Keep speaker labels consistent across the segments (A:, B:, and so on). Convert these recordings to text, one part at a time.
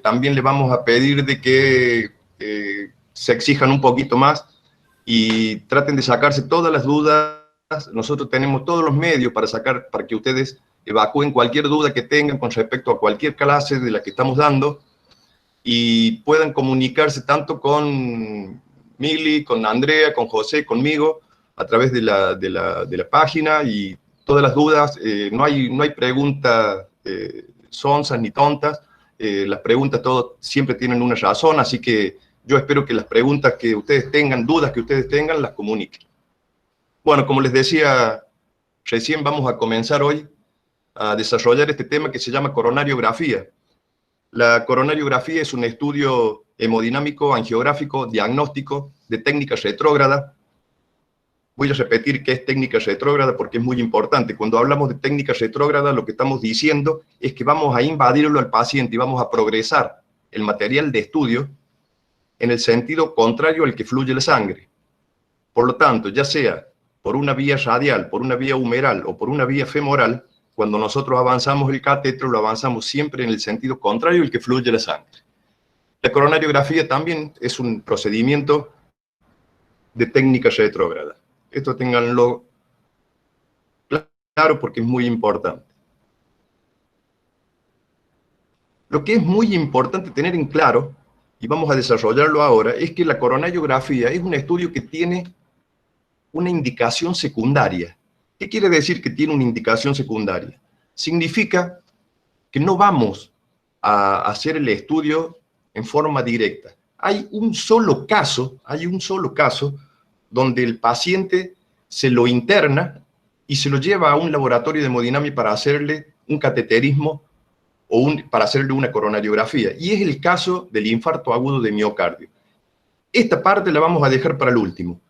A: también le vamos a pedir de que se exijan un poquito más y traten de sacarse todas las dudas. Nosotros tenemos todos los medios para que ustedes evacúen cualquier duda que tengan con respecto a cualquier clase de la que estamos dando y puedan comunicarse tanto con Mili, con Andrea, con José, conmigo, a través de la página, y todas las dudas. No hay preguntas sonsas ni tontas. Las preguntas todos siempre tienen una razón, así que yo espero que las preguntas que ustedes tengan, dudas que ustedes tengan, las comuniquen. Bueno, como les decía, recién vamos a comenzar hoy a desarrollar este tema que se llama coronariografía. La coronariografía es un estudio hemodinámico, angiográfico, diagnóstico de técnica retrógrada. Voy a repetir qué es técnica retrógrada porque es muy importante. Cuando hablamos de técnica retrógrada, lo que estamos diciendo es que vamos a invadirlo al paciente y vamos a progresar el material de estudio en el sentido contrario al que fluye la sangre. Por lo tanto, ya sea por una vía radial, por una vía humeral o por una vía femoral, cuando nosotros avanzamos el catéter, lo avanzamos siempre en el sentido contrario al que fluye la sangre. La coronariografía también es un procedimiento de técnica retrógrada. Esto ténganlo claro porque es muy importante. Lo que es muy importante tener en claro, y vamos a desarrollarlo ahora, es que la coronariografía es un estudio que tiene una indicación secundaria. ¿Qué quiere decir que tiene una indicación secundaria? Significa que no vamos a hacer el estudio en forma directa. Hay un solo caso donde el paciente se lo interna y se lo lleva a un laboratorio de hemodinamia para hacerle un cateterismo o para hacerle una coronariografía. Y es el caso del infarto agudo de miocardio. Esta parte la vamos a dejar para el último.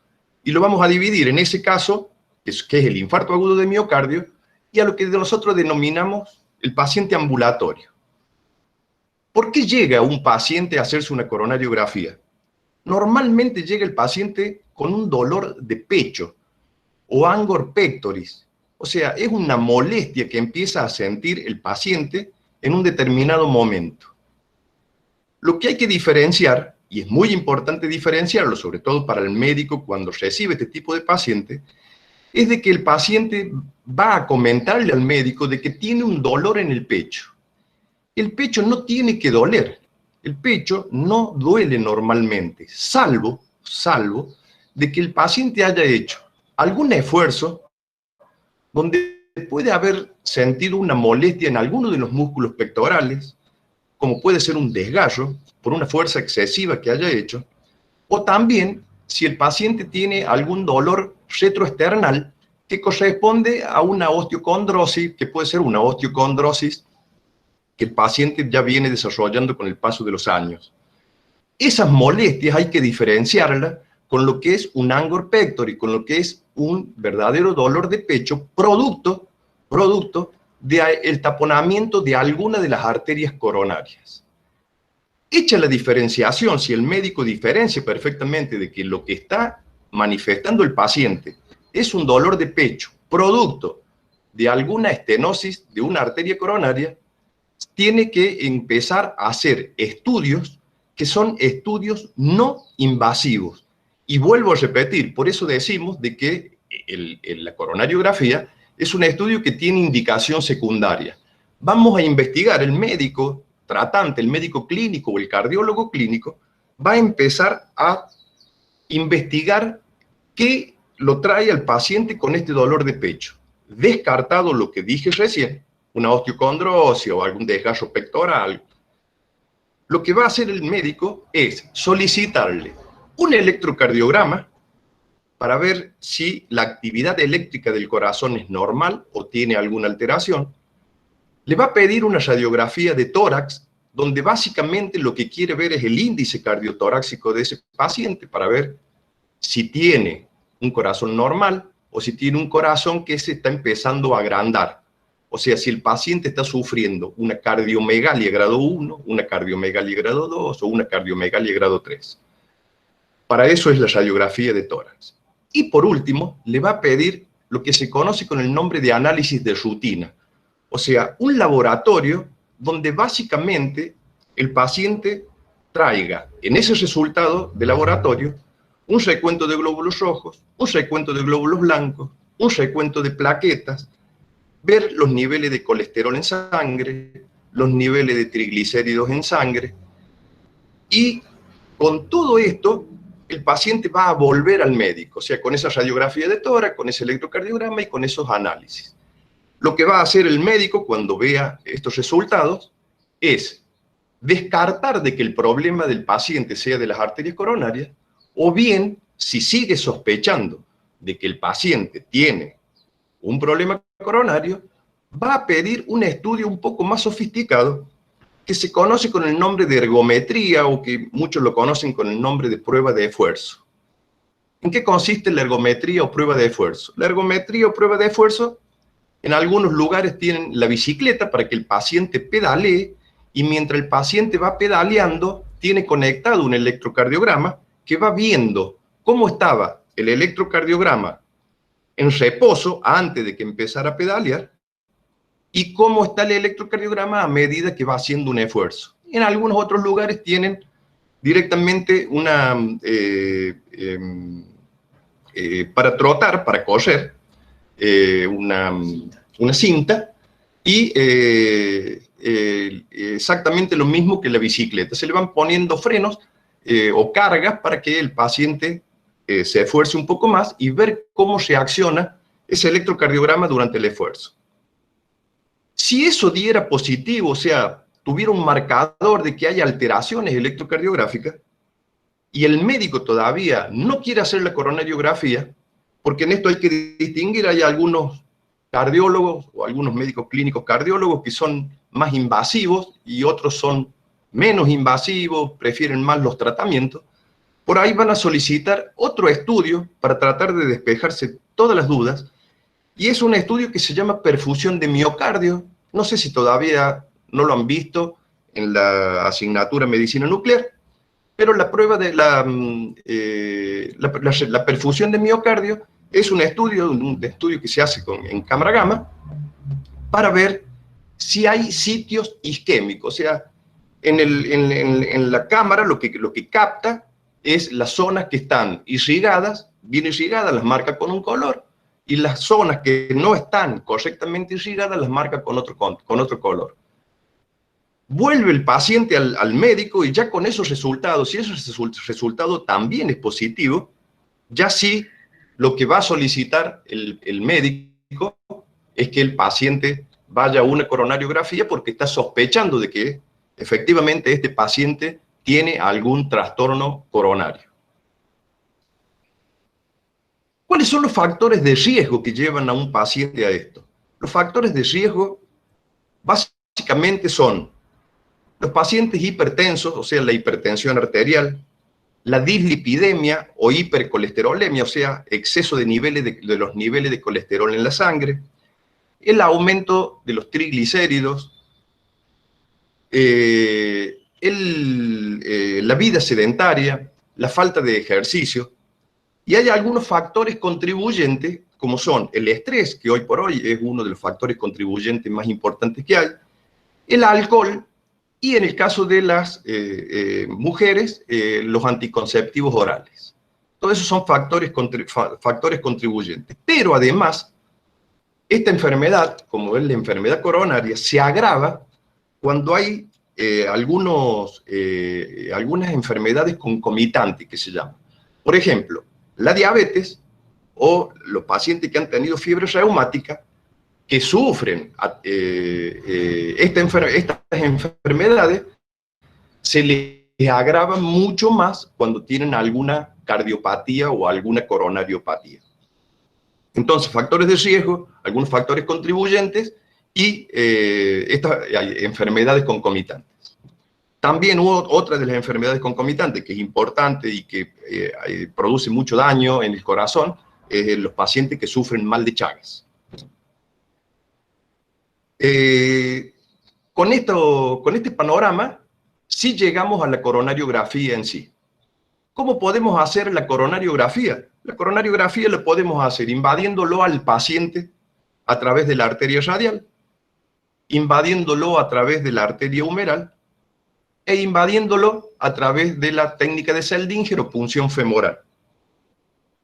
A: Y lo vamos a dividir en ese caso, que es el infarto agudo de miocardio, y a lo que nosotros denominamos el paciente ambulatorio. ¿Por qué llega un paciente a hacerse una coronariografía? Normalmente llega el paciente con un dolor de pecho o angor pectoris. O sea, es una molestia que empieza a sentir el paciente en un determinado momento. Lo que hay que diferenciar, y es muy importante diferenciarlo, sobre todo para el médico cuando recibe este tipo de paciente, es de que el paciente va a comentarle al médico de que tiene un dolor en el pecho. El pecho no tiene que doler. El pecho no duele normalmente, salvo de que el paciente haya hecho algún esfuerzo donde puede haber sentido una molestia en alguno de los músculos pectorales, como puede ser un desgarro por una fuerza excesiva que haya hecho, o también si el paciente tiene algún dolor retroesternal que corresponde a una osteocondrosis, que puede ser una osteocondrosis que el paciente ya viene desarrollando con el paso de los años. Esas molestias hay que diferenciarlas con lo que es un angor pectoris, con lo que es un verdadero dolor de pecho producto del taponamiento de alguna de las arterias coronarias. Hecha la diferenciación, si el médico diferencia perfectamente de que lo que está manifestando el paciente es un dolor de pecho producto de alguna estenosis de una arteria coronaria, tiene que empezar a hacer estudios que son estudios no invasivos. Y vuelvo a repetir, por eso decimos de que la coronariografía es un estudio que tiene indicación secundaria. Vamos a investigar, el médico tratante, el médico clínico o el cardiólogo clínico, va a empezar a investigar qué lo trae al paciente con este dolor de pecho. Descartado lo que dije recién, una osteocondrosis o algún desgarro pectoral, lo que va a hacer el médico es solicitarle un electrocardiograma para ver si la actividad eléctrica del corazón es normal o tiene alguna alteración. Le va a pedir una radiografía de tórax, donde básicamente lo que quiere ver es el índice cardiotorácico de ese paciente para ver si tiene un corazón normal o si tiene un corazón que se está empezando a agrandar. O sea, si el paciente está sufriendo una cardiomegalia grado 1, una cardiomegalia grado 2 o una cardiomegalia grado 3. Para eso es la radiografía de tórax. Y por último, le va a pedir lo que se conoce con el nombre de análisis de rutina. O sea, un laboratorio donde básicamente el paciente traiga en ese resultado de laboratorio un recuento de glóbulos rojos, un recuento de glóbulos blancos, un recuento de plaquetas, ver los niveles de colesterol en sangre, los niveles de triglicéridos en sangre, y con todo esto el paciente va a volver al médico, o sea, con esa radiografía de tórax, con ese electrocardiograma y con esos análisis. Lo que va a hacer el médico cuando vea estos resultados es descartar de que el problema del paciente sea de las arterias coronarias, o bien, si sigue sospechando de que el paciente tiene un problema coronario, va a pedir un estudio un poco más sofisticado que se conoce con el nombre de ergometría, o que muchos lo conocen con el nombre de prueba de esfuerzo. ¿En qué consiste la ergometría o prueba de esfuerzo? La ergometría o prueba de esfuerzo, en algunos lugares tienen la bicicleta para que el paciente pedalee, y mientras el paciente va pedaleando, tiene conectado un electrocardiograma que va viendo cómo estaba el electrocardiograma en reposo antes de que empezara a pedalear, y cómo está el electrocardiograma a medida que va haciendo un esfuerzo. En algunos otros lugares tienen directamente una, para trotar, para correr, una cinta, y exactamente lo mismo que la bicicleta. Se le van poniendo frenos o cargas para que el paciente se esfuerce un poco más y ver cómo reacciona ese electrocardiograma durante el esfuerzo. Si eso diera positivo, o sea, tuviera un marcador de que hay alteraciones electrocardiográficas, y el médico todavía no quiere hacer la coronariografía, porque en esto hay que distinguir, hay algunos cardiólogos o algunos médicos clínicos cardiólogos que son más invasivos y otros son menos invasivos, prefieren más los tratamientos. Por ahí van a solicitar otro estudio para tratar de despejarse todas las dudas, y es un estudio que se llama perfusión de miocardio. No sé si todavía no lo han visto en la asignatura Medicina Nuclear, pero la prueba de la perfusión de miocardio es un estudio que se hace en cámara gamma para ver si hay sitios isquémicos. O sea, en la cámara lo que capta es las zonas que están irrigadas, bien irrigadas, las marca con un color, y las zonas que no están correctamente irrigadas las marca con otro color. Vuelve el paciente al médico, y ya con esos resultados, si ese resultado también es positivo, ya sí lo que va a solicitar el médico es que el paciente vaya a una coronariografía, porque está sospechando de que efectivamente este paciente tiene algún trastorno coronario. ¿Cuáles son los factores de riesgo que llevan a un paciente a esto? Los factores de riesgo básicamente son los pacientes hipertensos, o sea, la hipertensión arterial, la dislipidemia o hipercolesterolemia, o sea, exceso de los niveles de colesterol en la sangre, el aumento de los triglicéridos, la vida sedentaria, la falta de ejercicio. Y hay algunos factores contribuyentes, como son el estrés, que hoy por hoy es uno de los factores contribuyentes más importantes que hay, el alcohol, y en el caso de las mujeres, los anticonceptivos orales. Todos esos son factores contribuyentes. Pero además, esta enfermedad, como es la enfermedad coronaria, se agrava cuando hay algunas enfermedades concomitantes, que se llaman. Por ejemplo, la diabetes, o los pacientes que han tenido fiebre reumática, que sufren estas enfermedades, se les agrava mucho más cuando tienen alguna cardiopatía o alguna coronariopatía. Entonces, factores de riesgo, algunos factores contribuyentes y estas enfermedades concomitantes. También otra de las enfermedades concomitantes que es importante y que produce mucho daño en el corazón, es los pacientes que sufren mal de Chagas. Con este panorama, sí llegamos a la coronariografía en sí. ¿Cómo podemos hacer la coronariografía? La coronariografía la podemos hacer invadiéndolo al paciente a través de la arteria radial, invadiéndolo a través de la arteria humeral, e invadiéndolo a través de la técnica de Seldinger o punción femoral.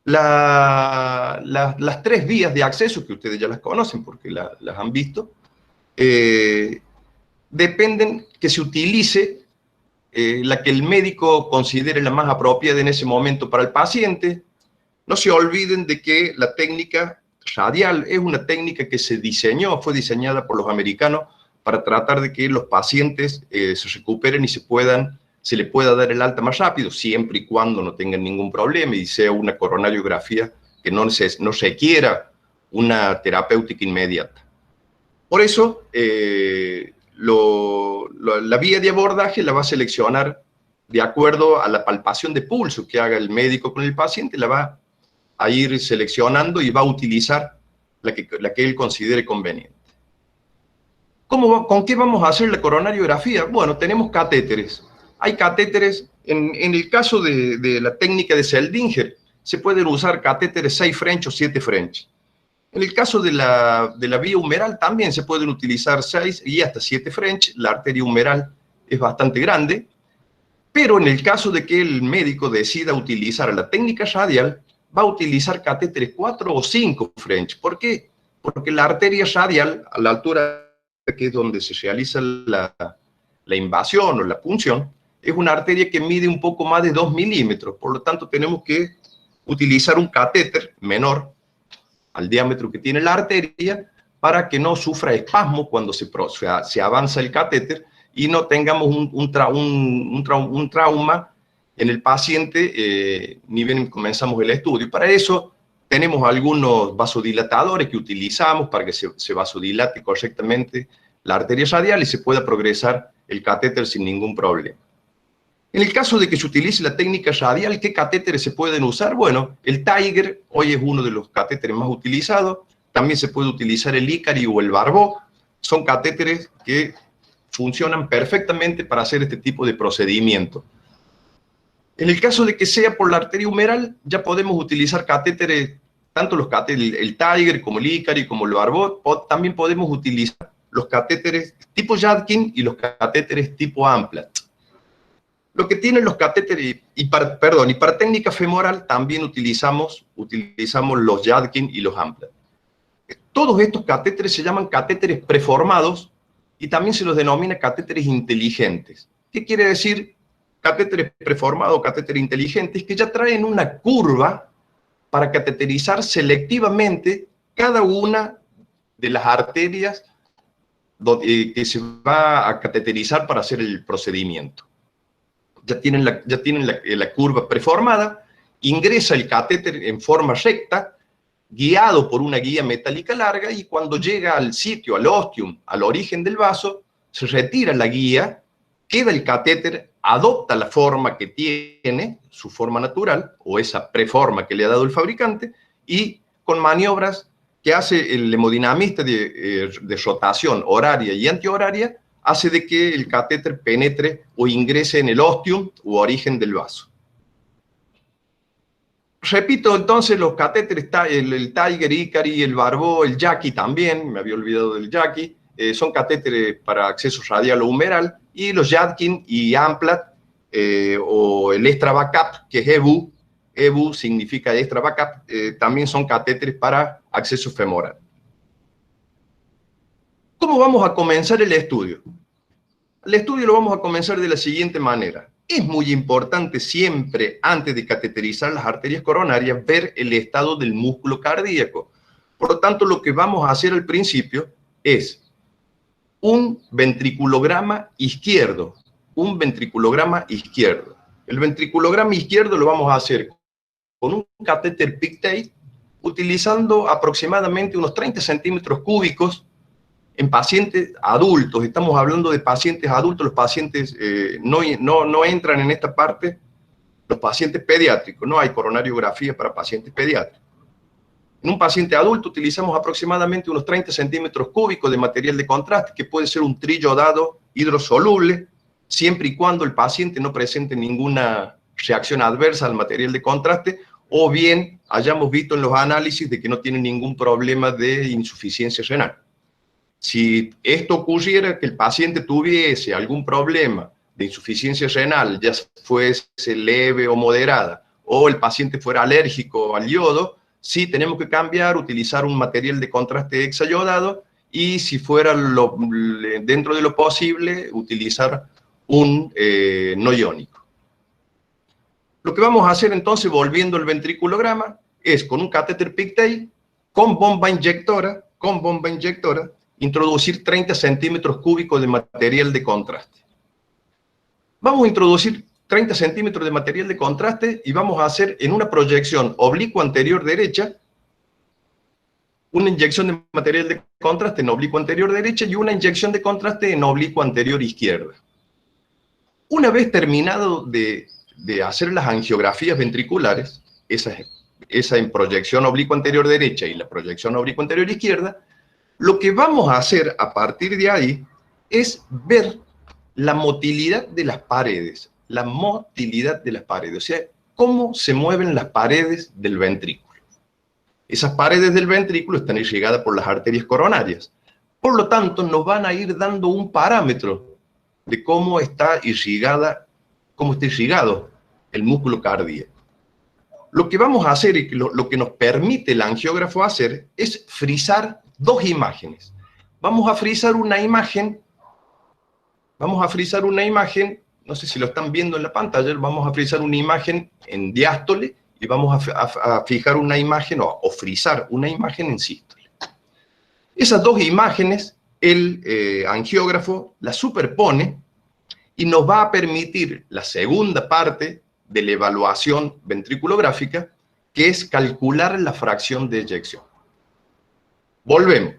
A: Las tres vías de acceso, que ustedes ya las conocen porque las han visto, dependen que se utilice la que el médico considere la más apropiada en ese momento para el paciente. No se olviden de que la técnica radial es una técnica que fue diseñada por los americanos para tratar de que los pacientes se recuperen y se le pueda dar el alta más rápido, siempre y cuando no tengan ningún problema y sea una coronariografía que no requiera una terapéutica inmediata. Por eso, la vía de abordaje la va a seleccionar de acuerdo a la palpación de pulso que haga el médico con el paciente, la va a ir seleccionando y va a utilizar la que él considere conveniente. ¿Con qué vamos a hacer la coronariografía? Bueno, tenemos catéteres. Hay catéteres, en el caso de la técnica de Seldinger, se pueden usar catéteres 6 French o 7 French. En el caso de la vía humeral también se pueden utilizar 6 y hasta 7 French. La arteria humeral es bastante grande, pero en el caso de que el médico decida utilizar la técnica radial, va a utilizar catéteres 4 o 5 French. ¿Por qué? Porque la arteria radial, a la altura que es donde se realiza la invasión o la punción, es una arteria que mide un poco más de 2 milímetros. Por lo tanto, tenemos que utilizar un catéter menor al diámetro que tiene la arteria para que no sufra espasmo cuando se avanza el catéter y no tengamos un trauma en el paciente ni bien comenzamos el estudio. Para eso tenemos algunos vasodilatadores que utilizamos para que se vasodilate correctamente la arteria radial y se pueda progresar el catéter sin ningún problema. En el caso de que se utilice la técnica radial, ¿qué catéteres se pueden usar? Bueno, el Tiger hoy es uno de los catéteres más utilizados. También se puede utilizar el Icari o el Barbeau. Son catéteres que funcionan perfectamente para hacer este tipo de procedimiento. En el caso de que sea por la arteria humeral, ya podemos utilizar catéteres, tanto los catéteres, el Tiger como el Icari como el Barbeau. También podemos utilizar los catéteres tipo Judkin y los catéteres tipo Amplat. Lo que tienen los catéteres, para técnica femoral también utilizamos los Judkin y los Amplat. Todos estos catéteres se llaman catéteres preformados y también se los denomina catéteres inteligentes. ¿Qué quiere decir catéteres preformados o catéteres inteligentes? Que ya traen una curva para cateterizar selectivamente cada una de las arterias que se va a cateterizar para hacer el procedimiento. Ya tienen la curva preformada, ingresa el catéter en forma recta, guiado por una guía metálica larga, y cuando llega al sitio, al ostium, al origen del vaso, se retira la guía, queda el catéter, adopta la forma que tiene, su forma natural, o esa preforma que le ha dado el fabricante, y con maniobras que hace el hemodinamista de rotación horaria y antihoraria, hace de que el catéter penetre o ingrese en el ostium u origen del vaso. Repito entonces los catéteres, el Tiger, Icari, el Barbeau, el Jackie también, me había olvidado del Jackie, son catéteres para acceso radial o humeral, y los Judkin y Amplat, o el Extra Backup, que es EBU, EBU significa Extra Backup, también son catéteres para acceso femoral. ¿Cómo vamos a comenzar el estudio? El estudio lo vamos a comenzar de la siguiente manera. Es muy importante siempre, antes de cateterizar las arterias coronarias, ver el estado del músculo cardíaco. Por lo tanto, lo que vamos a hacer al principio es un ventriculograma izquierdo. Un ventriculograma izquierdo. El ventriculograma izquierdo lo vamos a hacer con un catéter Pictet, utilizando aproximadamente unos 30 centímetros cúbicos en pacientes adultos. Estamos hablando de pacientes adultos. Los pacientes no entran en esta parte, los pacientes pediátricos. No hay coronariografía para pacientes pediátricos. En un paciente adulto utilizamos aproximadamente unos 30 centímetros cúbicos de material de contraste, que puede ser un triyodado hidrosoluble, siempre y cuando el paciente no presente ninguna reacción adversa al material de contraste, o bien hayamos visto en los análisis de que no tiene ningún problema de insuficiencia renal. Si esto ocurriera, que el paciente tuviese algún problema de insuficiencia renal, ya fuese leve o moderada, o el paciente fuera alérgico al yodo, sí tenemos que cambiar, utilizar un material de contraste hexayodado, y si fuera dentro de lo posible, utilizar un no iónico. Lo que vamos a hacer entonces, volviendo al ventriculograma, es con un catéter Pictet, con bomba inyectora, introducir 30 centímetros cúbicos de material de contraste. Vamos a introducir 30 centímetros de material de contraste y vamos a hacer en una proyección oblicua anterior derecha, una inyección de material de contraste en oblicua anterior derecha y una inyección de contraste en oblicua anterior izquierda. Una vez terminado de hacer las angiografías ventriculares, esa en proyección oblicua anterior derecha y la proyección oblicua anterior izquierda, lo que vamos a hacer a partir de ahí es ver la motilidad de las paredes, o sea, cómo se mueven las paredes del ventrículo. Esas paredes del ventrículo están irrigadas por las arterias coronarias. Por lo tanto, nos van a ir dando un parámetro de cómo está irrigado el músculo cardíaco. Lo que vamos a hacer y lo que nos permite el angiógrafo hacer es frizar dos imágenes. Vamos a frizar una imagen, no sé si lo están viendo en la pantalla, vamos a frizar una imagen en diástole y vamos a fijar una imagen o frizar una imagen en sístole. Esas dos imágenes, el angiógrafo las superpone y nos va a permitir la segunda parte de la evaluación ventriculográfica, que es calcular la fracción de eyección. Volvemos.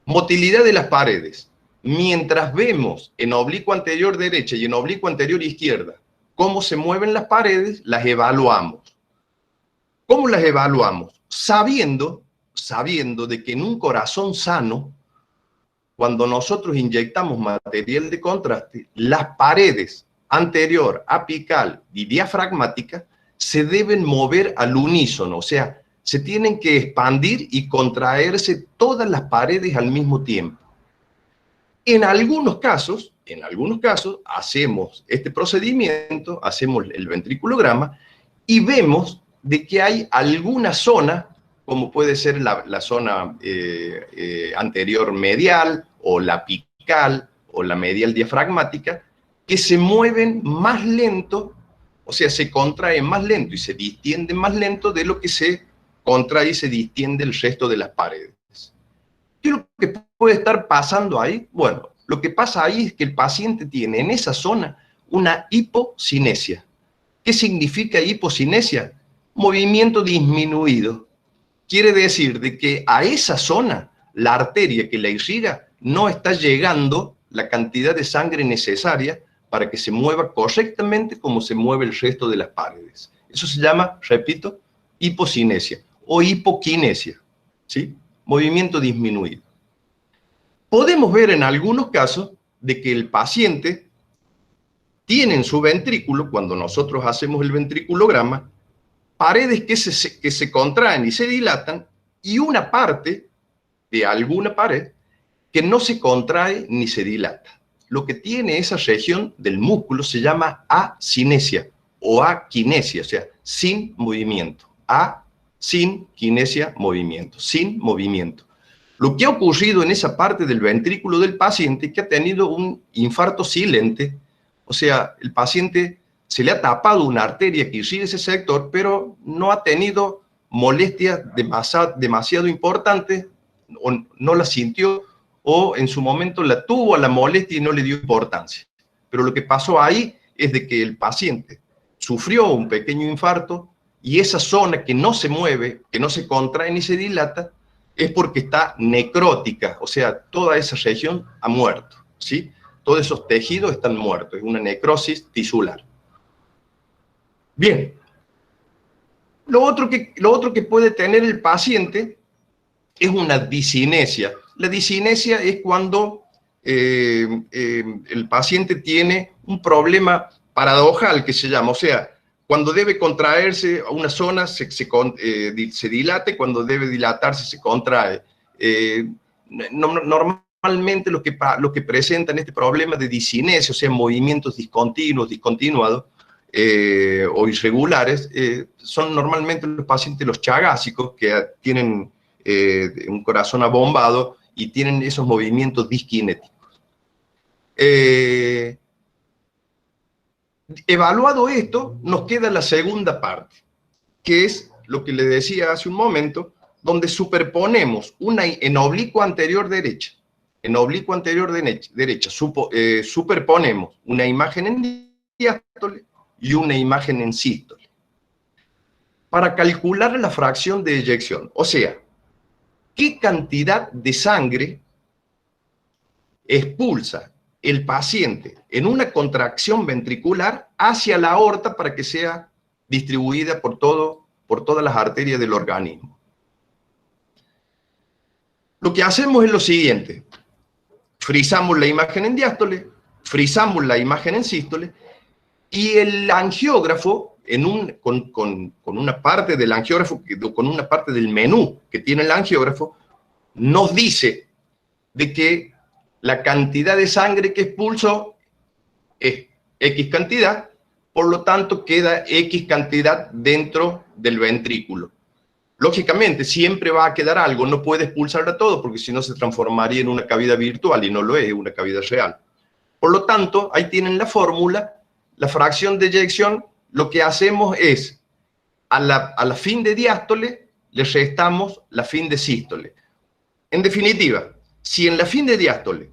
A: Motilidad de las paredes. Mientras vemos en oblicua anterior derecha y en oblicua anterior izquierda cómo se mueven las paredes, las evaluamos. ¿Cómo las evaluamos? Sabiendo de que en un corazón sano, cuando nosotros inyectamos material de contraste, las paredes anterior, apical y diafragmática se deben mover al unísono, o sea, se tienen que expandir y contraerse todas las paredes al mismo tiempo. En algunos casos, hacemos este procedimiento, hacemos el ventriculograma y vemos de que hay alguna zona, como puede ser la zona anterior medial, o la apical, o la medial diafragmática, que se mueven más lento, o sea, se contraen más lento y se distienden más lento de lo que se contrae y se distiende el resto de las paredes. ¿Qué es lo que puede estar pasando ahí? Bueno, lo que pasa ahí es que el paciente tiene en esa zona una hipocinesia. ¿Qué significa hipocinesia? Movimiento disminuido. Quiere decir de que a esa zona, la arteria que la irriga, no está llegando la cantidad de sangre necesaria para que se mueva correctamente como se mueve el resto de las paredes. Eso se llama, repito, hipocinesia o hipoquinesia, ¿sí? Movimiento disminuido. Podemos ver en algunos casos de que el paciente tiene en su ventrículo, cuando nosotros hacemos el ventriculograma, paredes que se contraen y se dilatan, y una parte de alguna pared que no se contrae ni se dilata. Lo que tiene esa región del músculo se llama acinesia o aquinesia, o sea, sin movimiento. Sin kinesia, movimiento, sin movimiento. Lo que ha ocurrido en esa parte del ventrículo del paciente es que ha tenido un infarto silente, o sea, el paciente se le ha tapado una arteria que irriga ese sector, pero no ha tenido molestias demasiado importantes, o no la sintió, o en su momento la tuvo a la molestia y no le dio importancia. Pero lo que pasó ahí es de que el paciente sufrió un pequeño infarto y esa zona que no se mueve, que no se contrae ni se dilata, es porque está necrótica, o sea, toda esa región ha muerto, ¿sí? Todos esos tejidos están muertos, es una necrosis tisular. Bien, lo otro que puede tener el paciente es una disinesia. La disinesia es cuando el paciente tiene un problema paradojal, que se llama, o sea, cuando debe contraerse a una zona se dilate, cuando debe dilatarse se contrae. Normalmente normalmente lo que presentan este problema de discinesia, o sea, movimientos discontinuados o irregulares, son normalmente los pacientes, los chagásicos, que tienen un corazón abombado y tienen esos movimientos disquinéticos. Evaluado esto, nos queda la segunda parte, que es lo que le decía hace un momento, donde superponemos en oblicuo anterior derecha, superponemos una imagen en diástole y una imagen en sístole, para calcular la fracción de eyección, o sea, qué cantidad de sangre expulsa el paciente en una contracción ventricular hacia la aorta para que sea distribuida por todas las arterias del organismo. Lo que hacemos es lo siguiente: frisamos la imagen en diástole, frisamos la imagen en sístole, y el angiógrafo, con una parte del angiógrafo, con una parte del menú que tiene el angiógrafo, nos dice de que la cantidad de sangre que expulsó es X cantidad, por lo tanto queda X cantidad dentro del ventrículo. Lógicamente, siempre va a quedar algo, no puede expulsarla todo, porque si no se transformaría en una cavidad virtual, y no lo es una cavidad real. Por lo tanto, ahí tienen la fórmula, la fracción de eyección. Lo que hacemos es, a la fin de diástole, le restamos la fin de sístole. En definitiva, si en la fin de diástole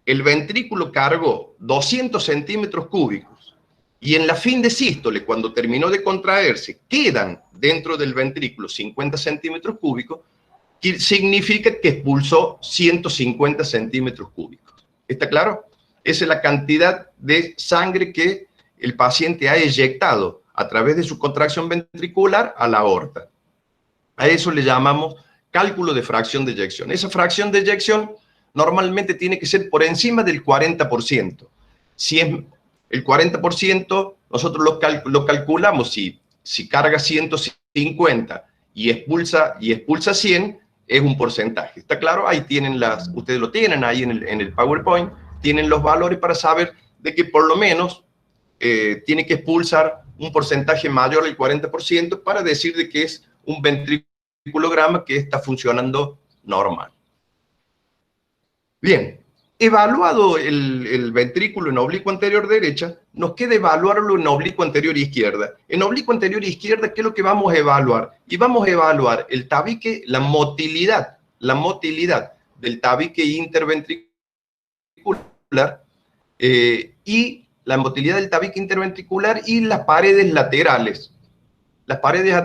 A: el ventrículo cargó 200 centímetros cúbicos y en la fin de sístole, cuando terminó de contraerse, quedan dentro del ventrículo 50 centímetros cúbicos, significa que expulsó 150 centímetros cúbicos. ¿Está claro? Esa es la cantidad de sangre que el paciente ha eyectado a través de su contracción ventricular a la aorta. A eso le llamamos cálculo de fracción de eyección. Esa fracción de eyección normalmente tiene que ser por encima del 40%. Si es el 40%, nosotros lo calculamos. Si carga 150 y expulsa 100, es un porcentaje. ¿Está claro? Ahí tienen ustedes lo tienen ahí en el PowerPoint, tienen los valores para saber de que por lo menos tiene que expulsar un porcentaje mayor al 40% para decir de que es un ventriculograma que está funcionando normal. Bien, evaluado el ventrículo en oblicuo anterior derecha, nos queda evaluarlo en oblicuo anterior izquierda. En oblicuo anterior izquierda, ¿qué es lo que vamos a evaluar? Y vamos a evaluar el tabique, la motilidad del tabique interventricular y la motilidad del tabique interventricular y las paredes laterales. Las paredes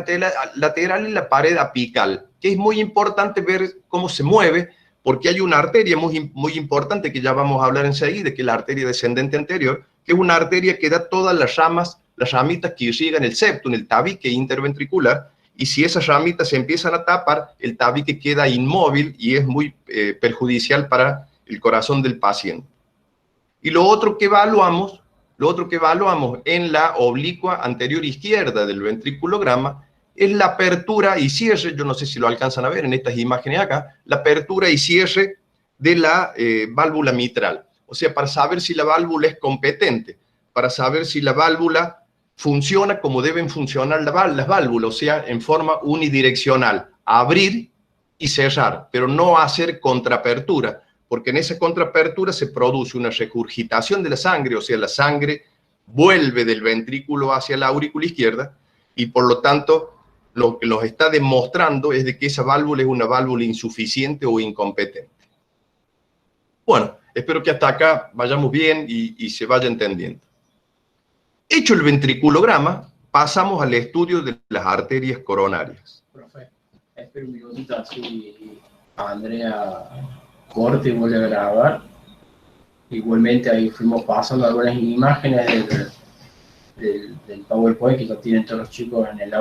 A: laterales y la pared apical, que es muy importante ver cómo se mueve, porque hay una arteria muy importante que ya vamos a hablar enseguida, que es la arteria descendente anterior, que es una arteria que da todas las ramitas que irrigan el septum, el tabique interventricular, y si esas ramitas se empiezan a tapar, el tabique queda inmóvil y es muy perjudicial para el corazón del paciente. Y lo otro que evaluamos en la oblicua anterior izquierda del ventriculograma es la apertura y cierre, yo no sé si lo alcanzan a ver en estas imágenes acá, la apertura y cierre de la válvula mitral. O sea, para saber si la válvula es competente, para saber si la válvula funciona como deben funcionar las válvulas, o sea, en forma unidireccional, abrir y cerrar, pero no hacer contraapertura, porque en esa contraapertura se produce una regurgitación de la sangre, o sea, la sangre vuelve del ventrículo hacia la aurícula izquierda, y por lo tanto lo que nos está demostrando es de que esa válvula es una válvula insuficiente o incompetente. Bueno, espero que hasta acá vayamos bien y se vaya entendiendo. Hecho el ventriculograma, pasamos al estudio de las arterias coronarias.
B: Profe, espera un minutito así Andrea corte y vuelve a grabar. Igualmente ahí fuimos pasando algunas imágenes del PowerPoint que lo tienen todos los chicos en el